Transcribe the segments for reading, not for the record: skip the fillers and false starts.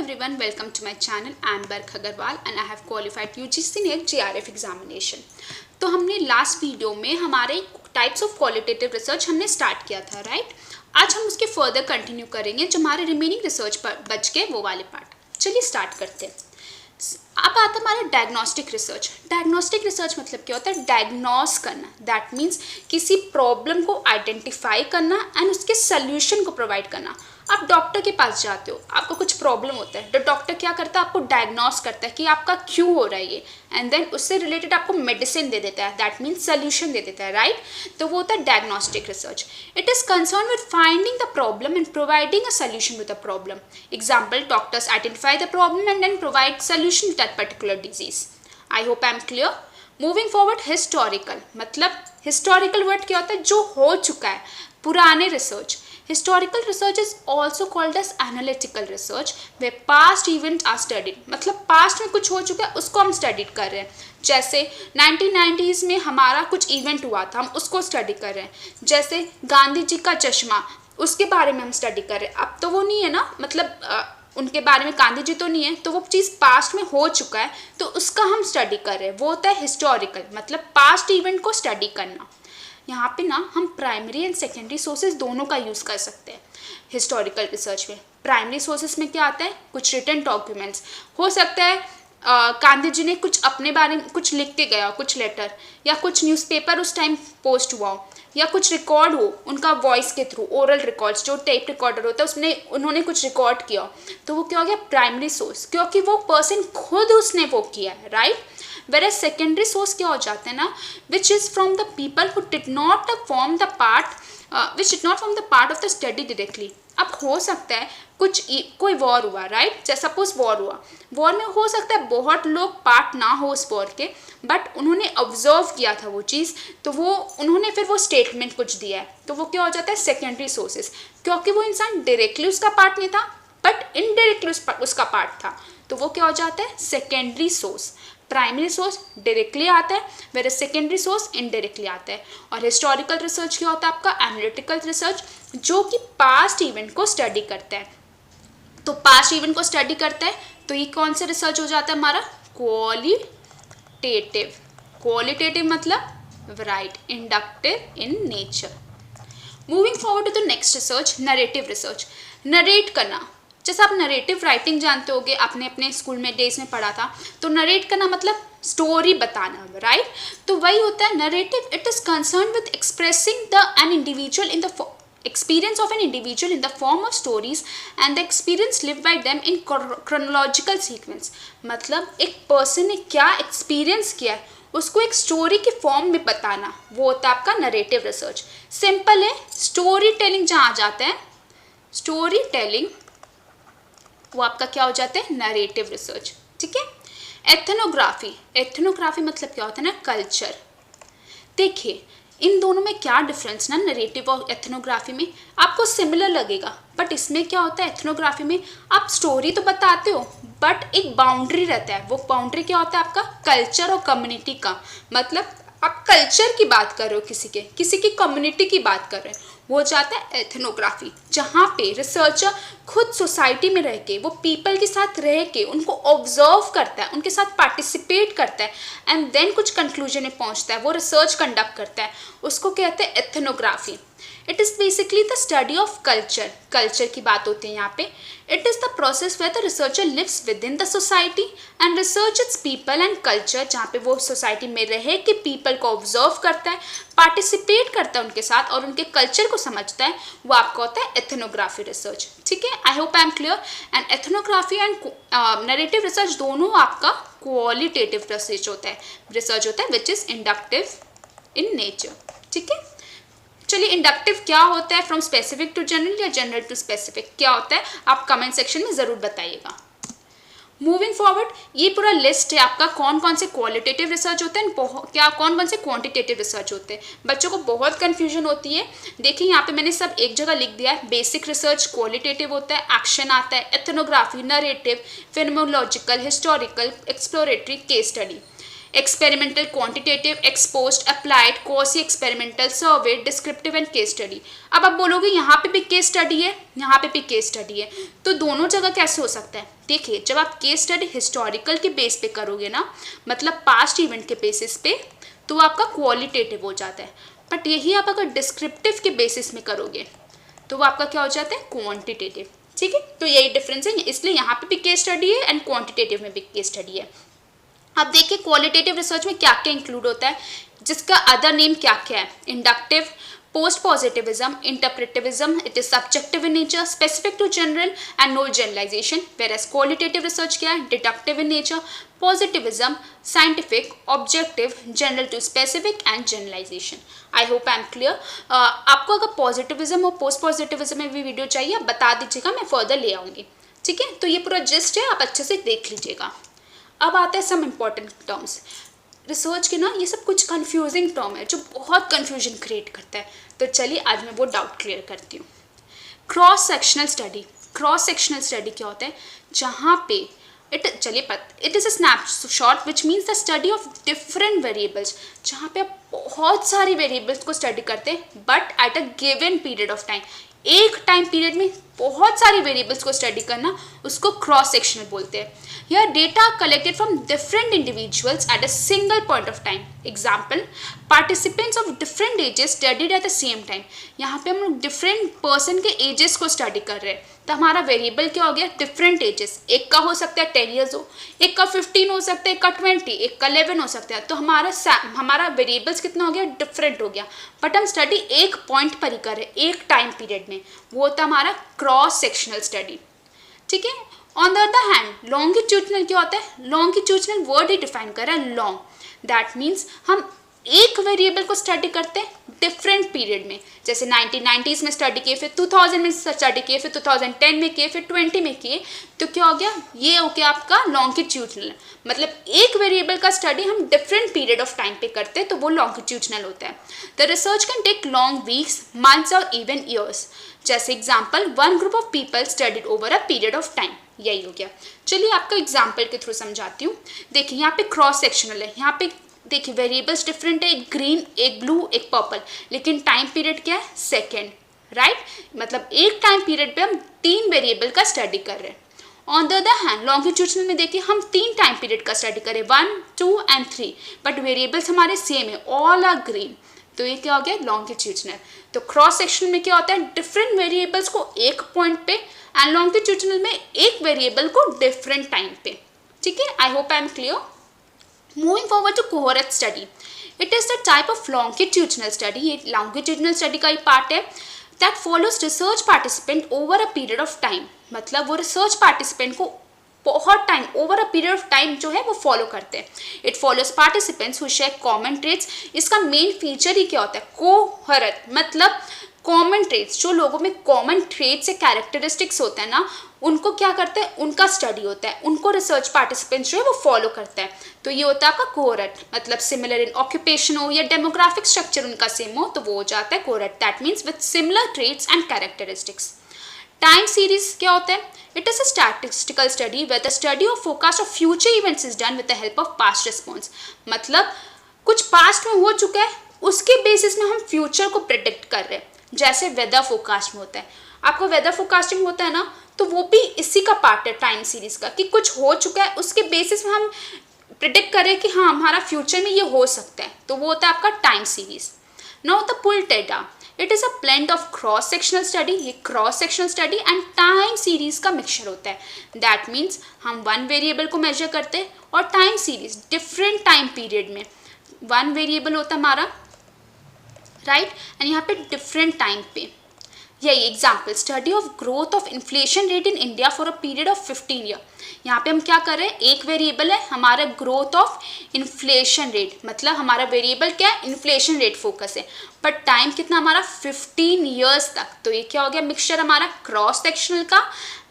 everyone, welcome to my channel. I am Bark Agarwal and I have qualified UGC NET JRF examination. तो हमने last video में हमारे types of qualitative research हमने start किया था, right. आज हम उसके फर्दर कंटिन्यू करेंगे, जो हमारे रिमेनिंग रिसर्च पर बच के वो वाले पार्ट। चलिए स्टार्ट करते हैं। अब आता हमारा डायग्नोस्टिक रिसर्च। डायग्नोस्टिक रिसर्च मतलब क्या होता है? डायग्नोस करना, दैट मीन्स किसी प्रॉब्लम को आइडेंटिफाई करना एंड उसके सोल्यूशन को प्रोवाइड करना। आप डॉक्टर के पास जाते हो, आपको कुछ प्रॉब्लम होता है, तो डॉक्टर क्या करता है? आपको डायग्नोस करता है कि आपका क्यों हो रहा है ये, एंड देन उससे रिलेटेड आपको मेडिसिन दे देता है, दैट मीन्स सोल्यूशन दे देता है, राइट। तो वो होता है diagnostic research. It is concern with finding the problem and providing a solution with the problem. Example, doctors identify the problem and then provide solution to that particular disease. I hope I am clear. Moving forward, historical मतलब historical word क्या होता है? जो हो चुका है, पुराने research. Historical research is also called as analytical research, where past events are studied. मतलब past में कुछ हो चुका है, उसको हम स्टडी कर रहे हैं। जैसे 1990s में हमारा कुछ इवेंट हुआ था, हम उसको स्टडी कर रहे हैं। जैसे गांधी जी का चश्मा, उसके बारे में हम स्टडी कर रहे हैं। अब तो वो नहीं है ना, मतलब उनके बारे में गांधी जी तो नहीं है, तो वो चीज़ पास्ट में हो चुका है, तो उसका हम स्टडी कर रहे हैं। वो होता है हिस्टोरिकल, मतलब पास्ट इवेंट को स्टडी करना। यहाँ पे ना हम प्राइमरी एंड सेकेंडरी सोर्सेज दोनों का यूज़ कर सकते हैं हिस्टोरिकल रिसर्च में। प्राइमरी सोर्सेज में क्या आता है? कुछ रिटन डॉक्यूमेंट्स हो सकता है, गांधी जी ने कुछ अपने बारे में कुछ लिख के गया, कुछ लेटर या कुछ न्यूज़पेपर उस टाइम पोस्ट हुआ हो, या कुछ रिकॉर्ड हो उनका वॉइस के थ्रू, ओरल रिकॉर्ड्स, जो टेप रिकॉर्डर होता है उसमें उन्होंने कुछ रिकॉर्ड किया, तो वो क्या हो गया? प्राइमरी सोर्स, क्योंकि वो पर्सन खुद उसने वो किया है, right. Where as secondary source क्या हो जाते हैं ना, which is from the people who did not form the part of the study directly. अब हो सकता है कोई वॉर हुआ, राइट, जैसे सपोज वॉर हुआ, वॉर में हो सकता है बहुत लोग पार्ट ना हो उस वॉर के, बट उन्होंने ऑब्जर्व किया था वो चीज़, तो वो उन्होंने फिर वो स्टेटमेंट कुछ दिया है, तो वो क्या हो जाता है? सेकेंडरी सोर्सेज, क्योंकि वो इंसान डायरेक्टली उसका पार्ट नहीं था बट इनडायरेक्टली उसका पार्ट था, तो वो क्या हो जाता है? Secondary source. Primary source directly आता है, वेर सेकेंडरी सोर्स इनडायरेक्टली आता है। और हिस्टोरिकल रिसर्च क्या होता है आपका? एनालिटिकल रिसर्च, जो कि पास्ट इवेंट को स्टडी करता है। तो पास्ट इवेंट को स्टडी करता है, तो ये कौन सा रिसर्च हो जाता है हमारा? क्वालिटेटिव। क्वालिटेटिव मतलब right, inductive in nature. Moving forward to the next research, narrative research. Narrate करना, जैसे आप नरेटिव राइटिंग जानते होगे, आपने अपने स्कूल में डेज में पढ़ा था, तो नरेट करना मतलब स्टोरी बताना, राइट। तो वही होता है narrative. It is concern with expressing the an individual in the experience of an individual in the form of stories and the experience lived by them in chronological sequence। मतलब एक person ने क्या experience किया है उसको एक story के form में बताना, वो होता है आपका नरेटिव रिसर्च। सिंपल है, स्टोरी टेलिंग जहाँ आ जाता है, स्टोरी टेलिंग, वो आपका क्या हो जाता है? नरेटिव रिसर्च, ठीक है। एथनोग्राफी। एथनोग्राफी मतलब क्या होता है ना? कल्चर। देखिए इन दोनों में क्या डिफरेंस ना, नरेटिव और एथनोग्राफी में आपको सिमिलर लगेगा, बट इसमें क्या होता है? एथनोग्राफी में आप स्टोरी तो बताते हो, बट एक बाउंड्री रहता है। वो बाउंड्री क्या होता है आपका? कल्चर और कम्युनिटी का। मतलब आप कल्चर की बात कर रहे हो, किसी की कम्युनिटी की बात कर रहे हैं, वो जाता है एथनोग्राफी, जहाँ पे रिसर्चर खुद सोसाइटी में रह के, वो पीपल के साथ रह के उनको ऑब्जर्व करता है, उनके साथ पार्टिसिपेट करता है, एंड देन कुछ कंक्लूजन में पहुँचता है, वो रिसर्च कंडक्ट करता है, उसको कहते हैं ethnography. It is basically the study of culture. Culture की बात होती है यहाँ पे। It is the process where the researcher lives within the society and research its people and culture, जहाँ पे वो सोसाइटी में रह के पीपल को ऑब्जर्व करता है, पार्टिसिपेट करता है उनके साथ और उनके कल्चर को समझता है, वो आपका होता है एथनोग्राफी रिसर्च, ठीक है। I hope I am clear. And ethnography and narrative research दोनों आपका क्वालिटेटिव रिसर्च होता है which is inductive in nature, ठीक है। चलिए इंडक्टिव क्या होता है? फ्रॉम स्पेसिफिक टू जनरल या जनरल टू स्पेसिफिक क्या होता है? आप कमेंट सेक्शन में ज़रूर बताइएगा। मूविंग फॉरवर्ड, ये पूरा लिस्ट है आपका कौन कौन से क्वालिटेटिव रिसर्च होते हैं, क्या कौन कौन से क्वांटिटेटिव रिसर्च होते हैं। बच्चों को बहुत कन्फ्यूजन होती है। देखिए यहाँ पे मैंने सब एक जगह लिख दिया है। बेसिक रिसर्च क्वालिटेटिव होता है, एक्शन आता है, ethnography, narrative, phenomenological, historical, exploratory, case study. Experimental, quantitative, exposed, applied, quasi experimental, survey, descriptive and case study. अब आप बोलोगे यहाँ पे भी केस स्टडी है, यहाँ पे भी केस स्टडी है, तो दोनों जगह कैसे हो सकता है? देखिए, जब आप केस स्टडी हिस्टोरिकल के बेस पे करोगे ना, मतलब पास्ट इवेंट के बेसिस पे, तो आपका क्वालिटेटिव हो जाता है। बट यही आप अगर डिस्क्रिप्टिव के बेसिस में करोगे तो वो आपका क्या हो जाता है? क्वांटिटेटिव। ठीक है, तो यही डिफरेंस है, इसलिए यहाँ पे भी केस स्टडी है एंड क्वांटिटेटिव में भी केस स्टडी है। अब देखिए क्वालिटेटिव रिसर्च में क्या क्या इंक्लूड होता है, जिसका अदर नेम क्या क्या है? Inductive, post positivism, interpretivism, it is subjective in nature, specific to general and no generalization. Whereas qualitative research क्या है? Deductive in nature, positivism, scientific, objective, general to specific and generalization. I hope I am clear. आपको अगर positivism और post positivism में भी video चाहिए, आप बता दीजिएगा, मैं फर्दर ले आऊँगी। ठीक है, तो ये पूरा जिस्ट है, आप अच्छे से देख लीजिएगा। अब आते हैं सम इम्पॉर्टेंट टर्म्स रिसर्च के ना, ये सब कुछ कंफ्यूजिंग टर्म है जो बहुत कंफ्यूजन क्रिएट करता है, तो चलिए आज मैं वो डाउट क्लियर करती हूँ। Cross sectional study, cross sectional study क्या होता है? जहाँ पे it is a snapshot which means the study of different variables, जहाँ पे आप बहुत सारी वेरिएबल्स को स्टडी करते हैं but at a given period of time. एक टाइम पीरियड में बहुत सारी वेरिएबल्स को स्टडी करना, उसको क्रॉस सेक्शनल बोलते हैं। Here data are collected from different individuals at a single point of time. Example, participants of different ages studied at the same time. यहाँ पे हम लोग डिफरेंट पर्सन के एजेस को स्टडी कर रहे हैं, तो हमारा वेरिएबल क्या हो गया? Different ages. एक का हो सकता है 10 ईयर्स हो, एक का 15 हो सकता है, एक का 20, एक का 11 हो सकता है, तो हमारा वेरिएबल्स कितना हो गया? डिफरेंट हो गया। बट हम स्टडी एक पॉइंट पर ही कर रहे हैं, एक टाइम पीरियड में, वो होता है हमारा क्रॉस सेक्शनल स्टडी। ठीक है, on the other hand longitudinal क्या होता है? लॉन्गिट्यूडनल वर्ड ही डिफाइन कर रहा है, लॉन्ग। दैट मीन्स हम एक वेरिएबल को स्टडी करते हैं डिफरेंट पीरियड में, जैसे 1990s में स्टडी किए, फिर 2000 में स्टडी किए, फिर 2010 में किए, फिर 20 में किए, तो क्या हो गया? ये हो गया आपका लॉन्गिट्यूडनल। मतलब एक वेरिएबल का स्टडी हम डिफरेंट पीरियड ऑफ टाइम पे करते हैं, तो वो लॉन्गिट्यूडनल होता है। The research can take long weeks, months और इवन ईयर्स। जैसे example, one group of people studied over a period of time, यही हो गया। चलिए आपका एग्जाम्पल के थ्रू समझाती हूँ। देखिए यहाँ पे क्रॉस सेक्शनल है, यहाँ पे देखिए वेरिएबल्स डिफरेंट है, एक ग्रीन, एक ब्लू, एक पर्पल, लेकिन टाइम पीरियड क्या है? Second, right? मतलब एक टाइम पीरियड पे हम 3 वेरिएबल का स्टडी कर रहे हैं। On the other hand longitudinal में देखिए हम 3 टाइम पीरियड का स्टडी करें, 1, 2 एंड 3, बट वेरिएबल्स हमारे सेम है, ऑल आर ग्रीन, तो ये क्या हो गया? लॉन्गिट्यूडनल। तो क्रॉस सेक्शन में क्या होता है? डिफरेंट वेरिएबल्स को एक पॉइंट पे, एंड लॉन्गिट्यूडनल में एक वेरिएबल को डिफरेंट टाइम पे। ठीक है, I hope I am clear. Moving forward to cohort study, it is the type of longitudinal study, ये लॉन्गिट्यूडनल स्टडी का ही पार्ट है, that follows research participant over a period of time. मतलब वो research participant को बहुत time, over a period of time जो है वो फॉलो करते हैं। It follows participants who share common traits. इसका मेन फीचर ही क्या होता है? कोहरत, मतलब कॉमन ट्रेट्स, जो लोगों में कॉमन ट्रेट्स या कैरेक्टरिस्टिक्स होता है ना, उनको क्या करते हैं? उनका स्टडी होता है, उनको रिसर्च पार्टिसिपेंट्स जो है वो फॉलो करता है। तो ये होता है आपका कोहरट, मतलब सिमिलर इन ऑक्यूपेशन हो या डेमोग्राफिक स्ट्रक्चर उनका सेम हो, तो वो हो जाता है cohort. That means with similar traits and characteristics. Time series क्या होता है? It is a statistical study where the study or forecast of future events is done with the help of past response. मतलब कुछ past में हो चुका है, उसके बेसिस में हम फ्यूचर को प्रिडिक्ट कर रहे हैं, जैसे वेदर फोरकास्ट में होता है। आपको वेदर फोरकास्टिंग होता है ना, तो वो भी इसी का पार्ट है टाइम सीरीज का, कि कुछ हो चुका है उसके बेसिस में हम प्रिडिक्ट कर रहे हैं कि हाँ हमारा फ्यूचर में ये हो सकता है, तो वो होता है आपका time series. Now the pool data, it is a blend of cross sectional study, ये cross sectional study and time series का मिक्सचर होता है। दैट मीन्स हम वन वेरिएबल को मेजर करते हैं और time series different time period में, वन वेरिएबल होता है हमारा, राइट, एंड यहाँ पे डिफरेंट टाइम पे। यही example, study of growth of inflation rate in India for a period of 15 year. यहाँ पे हम क्या कर रहे हैं? एक वेरिएबल है हमारा ग्रोथ ऑफ इन्फ्लेशन रेट, मतलब हमारा वेरिएबल क्या है? इन्फ्लेशन रेट फोकस है, बट टाइम कितना हमारा? 15 ईयर्स तक। तो ये क्या हो गया? मिक्सचर हमारा क्रॉस सेक्शनल का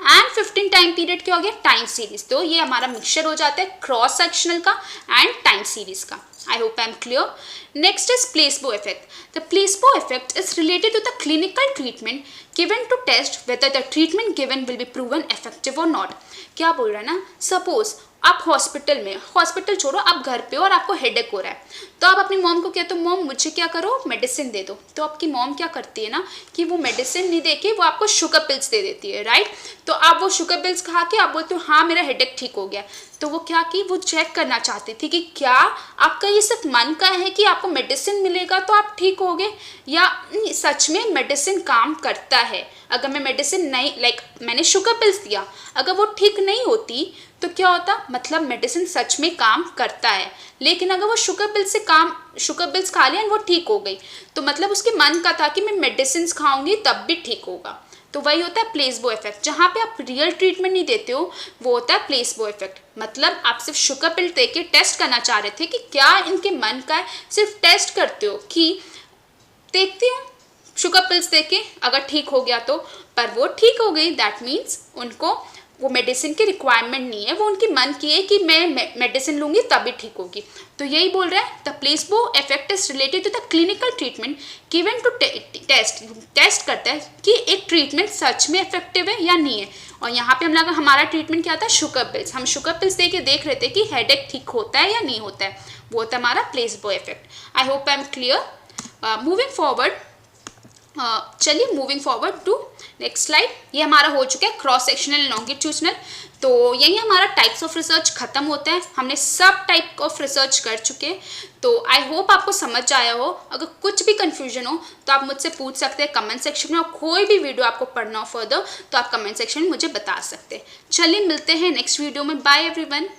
एंड 15 टाइम पीरियड क्या हो गया? Time series. तो ये हमारा मिक्सचर हो जाता है क्रॉस सेक्शनल का एंड टाइम सीरीज का। I hope I am clear. Next is placebo effect. The placebo effect is related to the clinical treatment given to test whether the treatment given will be proven effective or not. क्या बोल रहा है ना? Suppose आप hospital छोड़ो, आप घर पे हो और आपको हेडेक हो रहा है, तो आप अपनी मॉम को कहते हो मॉम मुझे क्या करो, मेडिसिन दे दो। तो आपकी मॉम क्या करती है ना कि वो मेडिसिन नहीं दे के वो आपको शुगर पिल्स दे देती है, राइट। तो आप वो शुगर पिल्स खा के आप बोलते हो हाँ मेरा हेडेक ठीक हो गया। तो वो क्या कि वो चेक करना चाहती थी कि क्या आपका ये सिर्फ मन का है कि आपको मेडिसिन मिलेगा तो आप ठीक होगे, या सच में मेडिसिन काम करता है। अगर मैं मेडिसिन नहीं मैंने शुगर पिल्स दिया, अगर वो ठीक नहीं होती तो क्या होता, मतलब मेडिसिन सच में काम करता है। लेकिन अगर वो शुगर पिल्स खा लिया वो ठीक हो गई, तो मतलब उसके मन का था कि मैं मेडिसिन खाऊंगी तब भी ठीक होगा। तो वही होता है प्लेसबो इफेक्ट। जहाँ पे आप रियल ट्रीटमेंट नहीं देते हो वो होता है प्लेसबो इफेक्ट। मतलब आप सिर्फ शुगर पिल दे के टेस्ट करना चाह रहे थे कि क्या इनके मन का है, सिर्फ टेस्ट करते हो कि देखती हूँ शुगर पिल्स दे के अगर ठीक हो गया तो, पर वो ठीक हो गई, दैट मीन्स उनको वो मेडिसिन की रिक्वायरमेंट नहीं है, वो उनकी मन की है कि मैं मेडिसिन लूँगी तभी ठीक होगी। तो यही बोल रहा है, the placebo effect is related to the clinical treatment given to test करता है कि एक ट्रीटमेंट सच में इफेक्टिव है या नहीं है। और यहाँ पे हम लगा हमारा ट्रीटमेंट क्या था, शुगर पिल्स। हम शुगर पिल्स दे के देख रहे थे कि हेडेक ठीक होता है या नहीं होता है, वो होता है हमारा placebo effect. I hope I am clear. Moving forward, चलिए moving forward to next slide. ये हमारा हो चुका है क्रॉस सेक्शनल लॉन्गिट्यूडनल। तो यही हमारा टाइप्स ऑफ रिसर्च खत्म होता है, हमने सब टाइप ऑफ रिसर्च कर चुके हैं। तो आई होप आपको समझ आया हो। अगर कुछ भी कंफ्यूजन हो तो आप मुझसे पूछ सकते हैं कमेंट सेक्शन में, और कोई भी वीडियो आपको पढ़ना हो फर्दर तो आप कमेंट सेक्शन में मुझे बता सकते हैं। चलिए मिलते हैं नेक्स्ट वीडियो में। Bye everyone.